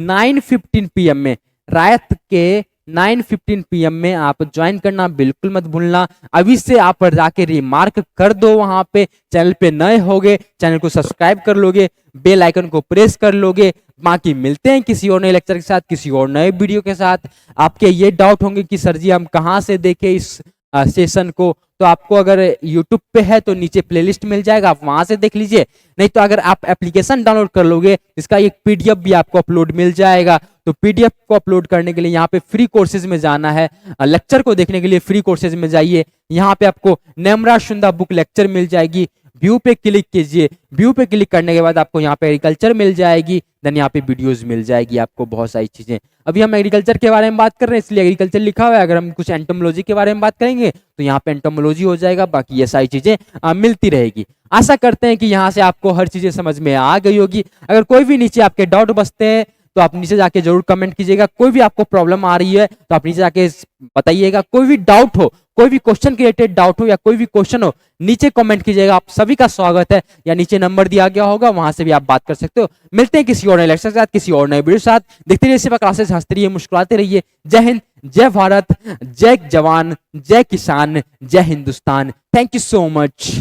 9:15 PM में, रात के 9:15 PM में आप ज्वाइन करना बिल्कुल मत भूलना। अभी से आप जाके रिमार्क कर दो, वहां पे चैनल पे नए होगे चैनल को सब्सक्राइब कर लोगे, बेल आइकन को प्रेस कर लोगे। बाकी मिलते हैं किसी और नए लेक्चर के साथ, किसी और नए वीडियो के साथ। आपके ये डाउट होंगे कि सर जी हम कहाँ से देखें इस सेशन को, तो आपको अगर YouTube पे है तो नीचे प्लेलिस्ट मिल जाएगा, आप वहां से देख लीजिए। नहीं तो अगर आप एप्लीकेशन डाउनलोड कर लोगे इसका एक PDF भी आपको अपलोड मिल जाएगा। तो PDF को अपलोड करने के लिए यहाँ पे फ्री कोर्सेज में जाना है, लेक्चर को देखने के लिए फ्री कोर्सेज में जाइए। यहाँ पे आपको नेमरा शुंदा बुक लेक्चर मिल जाएगी, व्यू पे क्लिक कीजिए। व्यू पे क्लिक करने के बाद आपको यहाँ पे एग्रीकल्चर मिल जाएगी, देन यहाँ पे वीडियोस मिल जाएगी आपको बहुत सारी चीजें। अभी हम एग्रीकल्चर के बारे में बात कर रहे हैं इसलिए एग्रीकल्चर लिखा हुआ है। अगर हम कुछ एंटोमोलॉजी के बारे में बात करेंगे तो यहाँ पे एंटोमोलॉजी हो जाएगा, बाकी ये सारी चीजें मिलती रहेगी। आशा करते हैं कि यहाँ से आपको हर चीजें समझ में आ गई होगी। अगर कोई भी नीचे आपके डाउट बचते हैं तो आप नीचे जाके जरूर कमेंट कीजिएगा। कोई भी आपको प्रॉब्लम आ रही है तो आप नीचे जाके बताइएगा। कोई भी डाउट हो, कोई भी क्वेश्चन के रिलेटेड डाउट हो या कोई भी क्वेश्चन हो, नीचे कमेंट कीजिएगा। आप सभी का स्वागत है, या नीचे नंबर दिया गया होगा वहां से भी आप बात कर सकते हो। मिलते हैं किसी और नए लेक्चर के साथ, किसी और नए वीडियो के साथ। देखते रहिए सेवा क्लासेस, हंसते रहिए, मुस्कुराते रहिए। जय हिंद, जय भारत, जय जवान, जय किसान, जय Hindustan. Thank you so much.